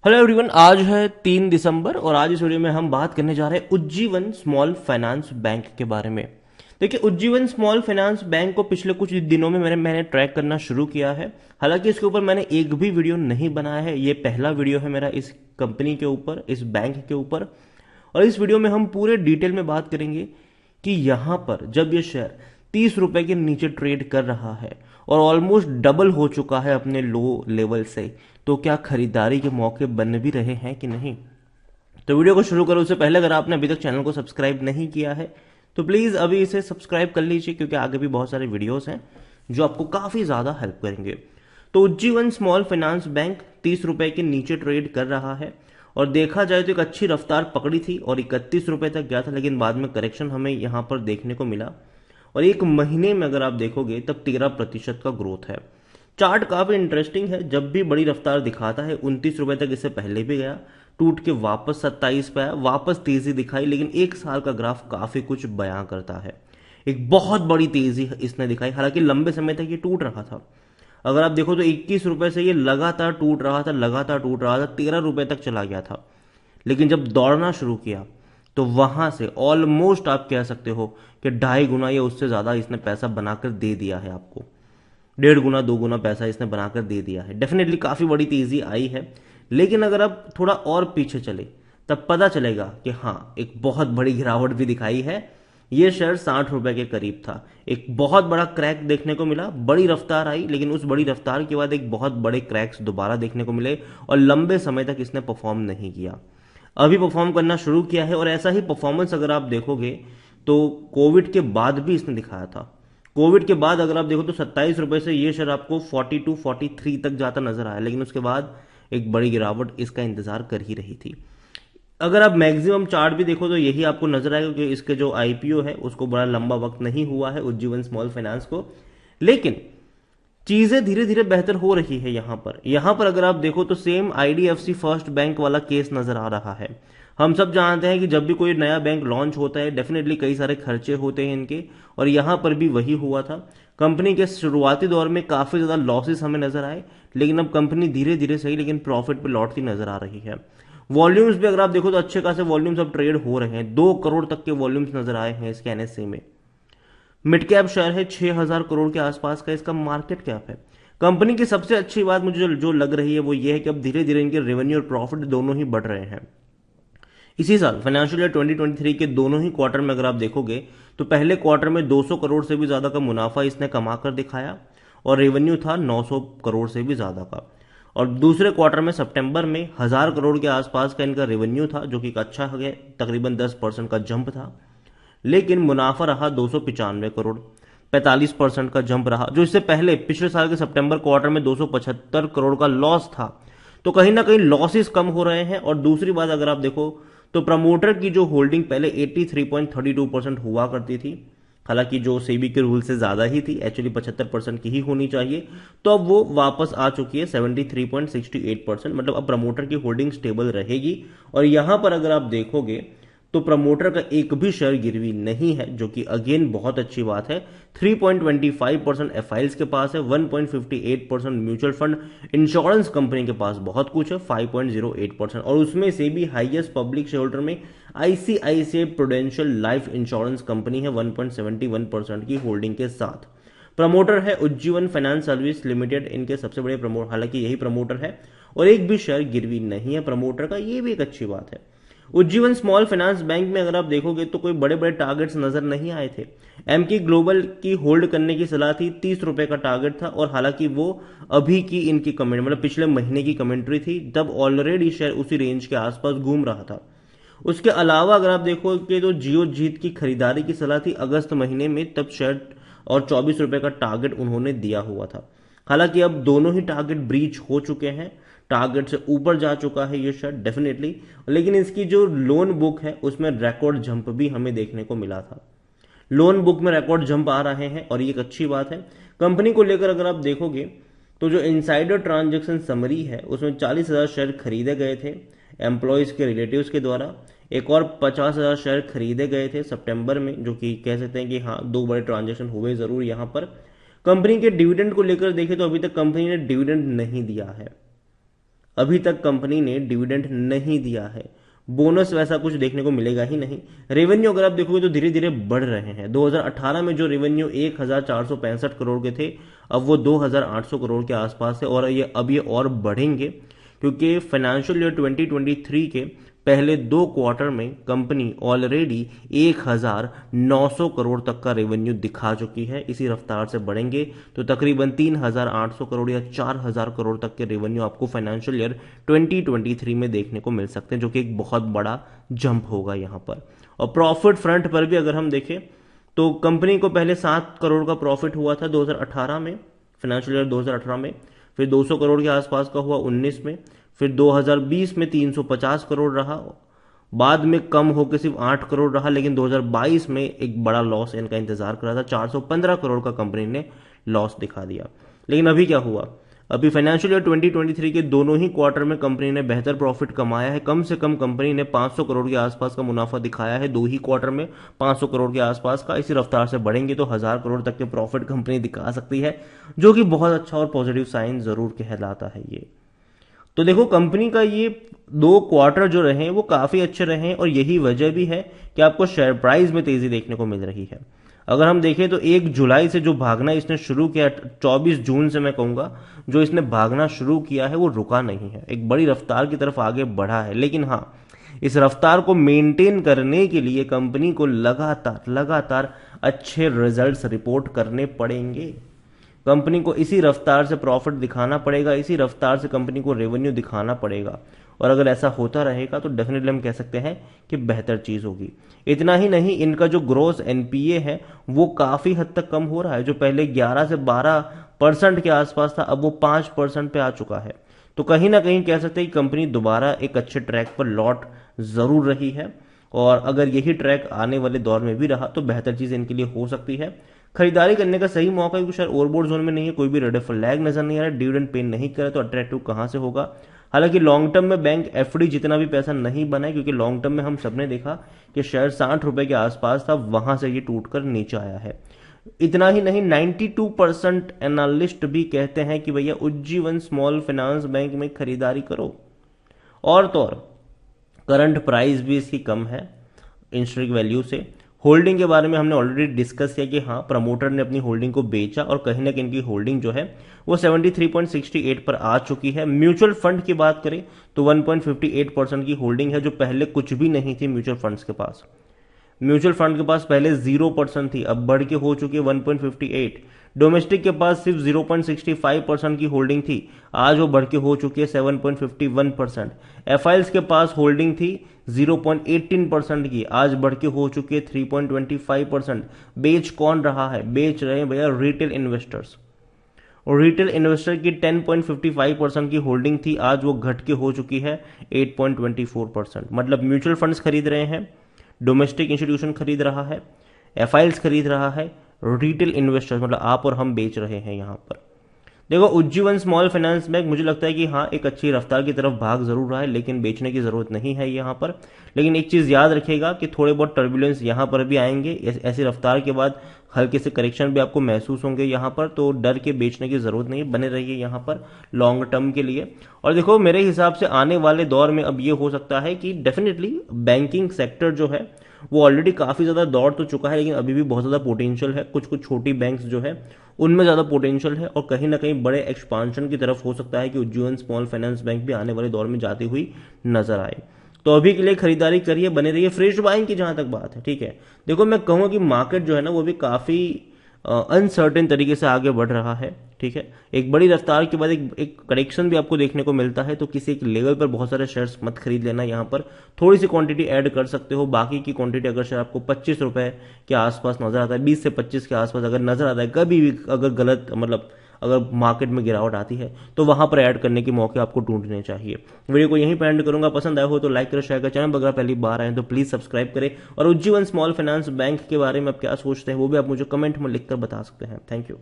Hello everyone, आज है 3 दिसंबर और आज इस वीडियो में हम बात करने जा रहे हैं उज्जीवन स्मॉल फाइनेंस बैंक के बारे में। देखिए, उज्जीवन स्मॉल फाइनेंस बैंक को पिछले कुछ दिनों में मैंने ट्रैक करना शुरू किया है। हालांकि इसके ऊपर मैंने एक भी वीडियो नहीं बनाया है। ये पहला वीडियो है मेरा इस कंपनी के ऊपर, इस बैंक के ऊपर। और इस वीडियो में हम पूरे डिटेल में बात करेंगे कि यहां पर जब ये शेयर 30 रुपए के नीचे ट्रेड कर रहा है और ऑलमोस्ट डबल हो चुका है अपने लो लेवल से, तो क्या खरीदारी के मौके बन भी रहे हैं कि नहीं। तो वीडियो को शुरू करो उससे पहले अगर आपने अभी तक चैनल को सब्सक्राइब नहीं किया है तो प्लीज अभी इसे सब्सक्राइब कर लीजिए, क्योंकि आगे भी बहुत सारे वीडियोस हैं जो आपको काफी ज्यादा हेल्प करेंगे। तो उज्जीवन स्मॉल फाइनेंस बैंक 30 रुपए के नीचे ट्रेड कर रहा है और देखा जाए तो एक अच्छी रफ्तार पकड़ी थी और 31 रुपए तक गया था, लेकिन बाद में करेक्शन हमें यहां पर देखने को मिला। और एक महीने में अगर आप देखोगे तब 13% का ग्रोथ है। चार्ट काफी इंटरेस्टिंग है। जब भी बड़ी रफ्तार दिखाता है 29 रुपए तक इससे पहले भी गया, टूट के वापस 27 पे आया, वापस तेजी दिखाई, लेकिन एक साल का ग्राफ काफी कुछ बयां करता है। एक बहुत बड़ी तेजी इसने दिखाई। हालांकि लंबे समय तक ये टूट रहा था। अगर आप देखो तो 21 रुपए से ये लगातार टूट रहा था, लगातार टूट रहा था, 13 रुपए तक चला गया था। लेकिन जब दौड़ना शुरू किया तो वहां से ऑलमोस्ट आप कह सकते हो कि 2.5 गुना या उससे ज्यादा इसने पैसा बनाकर दे दिया है आपको। 1.5 गुना 2 गुना पैसा इसने बनाकर दे दिया है। डेफिनेटली काफी बड़ी तेजी आई है। लेकिन अगर आप थोड़ा और पीछे चले तब पता चलेगा कि हाँ, एक बहुत बड़ी गिरावट भी दिखाई है। ये शेयर 60 रुपए के करीब था। एक बहुत बड़ा क्रैक देखने को मिला, बड़ी रफ्तार आई, लेकिन उस बड़ी रफ्तार के बाद एक बहुत बड़े क्रैक्स दोबारा देखने को मिले और लंबे समय तक इसने परफॉर्म नहीं किया। अभी परफॉर्म करना शुरू किया है और ऐसा ही परफॉर्मेंस अगर आप देखोगे तो कोविड के बाद भी इसने दिखाया था। कोविड के बाद अगर आप देखो तो 27 रुपए से ये शेयर आपको 42-43 तक जाता नजर आया, लेकिन उसके बाद एक बड़ी गिरावट इसका इंतजार कर ही रही थी। अगर आप मैक्सिमम चार्ट भी देखो तो यही आपको नजर आएगा कि इसके जो आईपीओ है उसको बड़ा लंबा वक्त नहीं हुआ है उज्जीवन स्मॉल फाइनेंस को। लेकिन चीजें धीरे धीरे बेहतर हो रही है। यहां पर अगर आप देखो तो सेम आईडीएफसी फर्स्ट बैंक वाला केस नजर आ रहा है। हम सब जानते हैं कि जब भी कोई नया बैंक लॉन्च होता है डेफिनेटली कई सारे खर्चे होते हैं इनके, और यहां पर भी वही हुआ था। कंपनी के शुरुआती दौर में काफी ज्यादा लॉसेस हमें नजर आए, लेकिन अब कंपनी धीरे धीरे सही लेकिन प्रॉफिट पे लौटती नजर आ रही है। वॉल्यूम्स भी अगर आप देखो तो अच्छे खासे वॉल्यूम्स अब ट्रेड हो रहे हैं। 2 करोड़ तक के वॉल्यूम्स नजर आए हैं इसके एनएससी में। मिड कैप शेयर है, 6,000 करोड़ के आसपास का इसका मार्केट कैप है। कंपनी की सबसे अच्छी बात मुझे जो लग रही है वो ये है कि अब धीरे धीरे इनके रेवेन्यू और प्रॉफिट दोनों ही बढ़ रहे हैं। इसी साल फाइनेंशियल ईयर 2023 के दोनों ही क्वार्टर में अगर आप देखोगे तो पहले क्वार्टर में 200 करोड़ से भी ज्यादा का मुनाफा इसने कमा कर दिखाया और रेवेन्यू था 900 करोड़ से भी ज्यादा का। और दूसरे क्वार्टर में सितंबर में 1,000 करोड़ के आसपास का इनका रेवेन्यू था, जो कि एक अच्छा है, तकरीबन 10% का जंप था। लेकिन मुनाफा रहा 295 करोड़, 45% का जंप रहा, जो इससे पहले पिछले साल के सितंबर क्वार्टर में 275 करोड़ का लॉस था। तो कहीं ना कहीं लॉसेस कम हो रहे हैं। और दूसरी बात अगर आप देखो तो प्रमोटर की जो होल्डिंग पहले 83.32% हुआ करती थी, हालांकि जो सेबी के रूल से ज्यादा ही थी, एक्चुअली 75% की ही होनी चाहिए, तो अब वो वापस आ चुकी है 73.68%। मतलब अब प्रमोटर की होल्डिंग स्टेबल रहेगी। और यहां पर अगर आप देखोगे तो प्रमोटर का एक भी शेयर गिरवी नहीं है, जो कि अगेन बहुत अच्छी बात है। 3.25% एफआईएल्स के पास है, 1.58% म्यूचुअल फंड, इंश्योरेंस कंपनी के पास बहुत कुछ है 5.08%, और उसमें से भी हाईएस्ट पब्लिक शेयर होल्डर में ICICI prudential life insurance company है 1.71% की होल्डिंग के साथ। प्रमोटर है उज्जीवन फाइनेंस सर्विस लिमिटेड, इनके सबसे बड़े प्रमोटर, हालांकि यही प्रमोटर है, और एक भी शेयर गिरवी नहीं है प्रमोटर का, ये भी एक अच्छी बात है। उज्जीवन स्मॉल फाइनेंस बैंक में अगर आप देखोगे तो कोई बड़े बड़े टारगेट्स नजर नहीं आए थे। एमकी ग्लोबल की होल्ड करने की सलाह थी, 30 रुपए का टारगेट था, और हालांकि वो अभी की इनकी कमेंट मतलब पिछले महीने की कमेंट्री थी, तब ऑलरेडी शेयर उसी रेंज के आसपास घूम रहा था। उसके अलावा अगर आप देखोगे तो जियो जीत की खरीदारी की सलाह थी अगस्त महीने में, तब शेयर और 24 रुपए का टारगेट उन्होंने दिया हुआ था। हालांकि अब दोनों ही टारगेट ब्रीच हो चुके हैं, टारगेट से ऊपर जा चुका है ये शेयर डेफिनेटली। लेकिन इसकी जो लोन बुक है उसमें रिकॉर्ड जंप भी हमें देखने को मिला था। लोन बुक में रिकॉर्ड जंप आ रहे हैं और ये एक अच्छी बात है। कंपनी को लेकर अगर आप देखोगे तो जो इनसाइडर ट्रांजेक्शन समरी है उसमें 40,000 शेयर खरीदे गए थे एम्प्लॉयज के रिलेटिव्स के द्वारा। एक और 50,000 शेयर खरीदे गए थे सितंबर में, जो कि कह सकते हैं कि हाँ, दो बड़े ट्रांजेक्शन हुए जरूर यहां पर। कंपनी के डिविडेंड को लेकर देखें तो अभी तक कंपनी ने डिविडेंड नहीं दिया है। अभी तक कंपनी ने डिविडेंड नहीं दिया है, बोनस वैसा कुछ देखने को मिलेगा ही नहीं। रेवेन्यू अगर आप देखोगे तो धीरे धीरे बढ़ रहे हैं। 2018 में जो रेवेन्यू 1465 करोड़ के थे, अब वो 2800 करोड़ के आसपास है, और ये और बढ़ेंगे, क्योंकि फाइनेंशियल ईयर 2023 के पहले 2 क्वार्टर में कंपनी ऑलरेडी 1900 करोड़ तक का रेवेन्यू दिखा चुकी है। इसी रफ्तार से बढ़ेंगे तो तकरीबन 3800 करोड़ या 4000 करोड़ तक के रेवेन्यू आपको फाइनेंशियल ईयर 2023 में देखने को मिल सकते हैं, जो कि एक बहुत बड़ा जंप होगा यहाँ पर। और प्रॉफिट फ्रंट पर भी अगर हम देखें तो कंपनी को पहले 7 करोड़ का प्रॉफिट हुआ था 2018 में, फाइनेंशियल ईयर 2018 में, फिर 200 करोड़ के आसपास का हुआ 19 में, फिर 2020 में 350 करोड़ रहा, बाद में कम होकर सिर्फ 8 करोड़ रहा, लेकिन 2022 में एक बड़ा लॉस इनका इंतजार कर रहा था, 415 करोड़ का कंपनी ने लॉस दिखा दिया। लेकिन अभी क्या हुआ, अभी फाइनेंशियल ईयर 2023 के दोनों ही क्वार्टर में कंपनी ने बेहतर प्रॉफिट कमाया है। कम से कम कंपनी ने 500 करोड़ के आसपास का मुनाफा दिखाया है, 2 ही क्वार्टर में 500 करोड़ के आसपास का। इसी रफ्तार से बढ़ेंगे तो 1000 करोड़ तक के प्रॉफिट कंपनी दिखा सकती है, जो कि बहुत अच्छा और पॉजिटिव साइन जरूर कहलाता है ये। तो देखो कंपनी का ये 2 क्वार्टर जो रहे वो काफी अच्छे रहे, और यही वजह भी है कि आपको शेयर प्राइस में तेजी देखने को मिल रही है। अगर हम देखें तो 1 जुलाई से जो भागना इसने शुरू किया, 24 जून से मैं कहूंगा जो इसने भागना शुरू किया है, वो रुका नहीं है, एक बड़ी रफ्तार की तरफ आगे बढ़ा है। लेकिन हाँ, इस रफ्तार को मेंटेन करने के लिए कंपनी को लगातार अच्छे रिजल्ट्स रिपोर्ट करने पड़ेंगे। कंपनी को इसी रफ्तार से प्रॉफिट दिखाना पड़ेगा, इसी रफ्तार से कंपनी को रेवेन्यू दिखाना पड़ेगा, और अगर ऐसा होता रहेगा तो डेफिनेटली हम कह सकते हैं कि बेहतर चीज होगी। इतना ही नहीं, इनका जो ग्रोस एनपीए है वो काफी हद तक कम हो रहा है। जो पहले 11 से 12% के आसपास था, अब वो 5% पे आ चुका है। तो कहीं ना कहीं कह सकते हैं कि कंपनी दोबारा एक अच्छे ट्रैक पर लौट जरूर रही है, और अगर यही ट्रैक आने वाले दौर में भी रहा तो बेहतर चीज इनके लिए हो सकती है। खरीदारी करने का सही मौका है, क्योंकि शेयर ओवरबॉट जोन में नहीं है, कोई भी रेड फ्लैग नजर नहीं आ रहा है, डिविडेंड पे नहीं करे तो अट्रैक्टिव कहां से होगा। हालांकि लॉन्ग टर्म में बैंक एफडी जितना भी पैसा नहीं बनाए, क्योंकि लॉन्ग टर्म में हम सबने देखा कि शेयर 60 रुपए के आसपास था, वहां से ये टूटकर नीचे आया है। इतना ही नहीं, 92% एनालिस्ट भी कहते हैं कि भैया उज्जीवन स्मॉल फाइनेंस बैंक में खरीदारी करो। और तो और करंट प्राइस भी इसकी कम है इंस्ट्रिक वैल्यू से। होल्डिंग के बारे में हमने ऑलरेडी डिस्कस किया कि हाँ, प्रमोटर ने अपनी होल्डिंग को बेचा, और कहीं ना कहीं इनकी होल्डिंग जो है वो 73.68 पर आ चुकी है। म्यूचुअल फंड की बात करें तो 1.58% की होल्डिंग है, जो पहले कुछ भी नहीं थी म्यूचुअल फंड्स के पास। म्यूचुअल फंड के पास पहले 0% थी, अब बढ़ के हो चुकी है 1.58। डोमेस्टिक के पास सिर्फ 0.65% की होल्डिंग थी, आज वो बढ़ के हो चुकी है 7.51%। एफआईएल्स के पास होल्डिंग थी 0.18% की, आज बढ़ के हो चुकी है 3.25%। बेच कौन रहा है? बेच रहे हैं भैया रिटेल इन्वेस्टर्स, और रिटेल इन्वेस्टर की 10.55% की होल्डिंग थी, आज वो घट के हो चुकी है 8.24%। मतलब म्यूचुअल फंड्स खरीद रहे हैं, डोमेस्टिक इंस्टीट्यूशन खरीद रहा है, एफआईएल्स खरीद रहा है, रिटेल इन्वेस्टर्स मतलब आप और हम बेच रहे हैं यहां पर। देखो उज्जीवन स्मॉल फाइनेंस बैंक मुझे लगता है कि हाँ एक अच्छी रफ्तार की तरफ भाग जरूर रहा है, लेकिन बेचने की जरूरत नहीं है यहाँ पर। लेकिन एक चीज याद रखिएगा कि थोड़े बहुत टर्बुलेंस यहाँ पर भी आएंगे, ऐसी रफ्तार के बाद हल्के से करेक्शन भी आपको महसूस होंगे यहाँ पर, तो डर के बेचने की जरूरत नहीं, बने रहिए यहाँ पर लॉन्ग टर्म के लिए। और देखो मेरे हिसाब से आने वाले दौर में अब ये हो सकता है कि डेफिनेटली बैंकिंग सेक्टर जो है वो ऑलरेडी काफी ज्यादा दौड़ तो चुका है, लेकिन अभी भी बहुत ज्यादा पोटेंशियल है। कुछ कुछ छोटी बैंक्स जो है उनमें ज्यादा पोटेंशियल है, और कहीं ना कहीं बड़े एक्सपांशन की तरफ हो सकता है कि उज्जीवन स्मॉल फाइनेंस बैंक भी आने वाले दौर में जाती हुई नजर आए। तो अभी के लिए खरीदारी करिए, बने रहिए। फ्रेश बाइंग की जहां तक बात है, ठीक है, देखो मैं कहूंगा कि मार्केट जो है ना वो भी काफी अनसर्टेन तरीके से आगे बढ़ रहा है, ठीक है। एक बड़ी रफ्तार के बाद एक करेक्शन भी आपको देखने को मिलता है, तो किसी एक लेवल पर बहुत सारे शेयर्स मत खरीद लेना, यहाँ पर थोड़ी सी क्वांटिटी ऐड कर सकते हो। बाकी की क्वांटिटी अगर शेयर आपको 25 रुपए के आसपास नजर आता है, 20 से 25 के आसपास अगर नजर आता है, कभी भी अगर गलत मतलब अगर मार्केट में गिरावट आती है तो वहां पर ऐड करने के मौके आपको ढूंढने चाहिए। वीडियो को यहीं पर एंड करूंगा, पसंद आया हो तो लाइक करें, शेयर करें, चैनल अगर पहली बार आए तो प्लीज सब्सक्राइब करें, और उज्जीवन स्मॉल फाइनेंस बैंक के बारे में आप क्या सोचते हैं वो भी आप मुझे कमेंट में लिखकर बता सकते हैं। Thank you.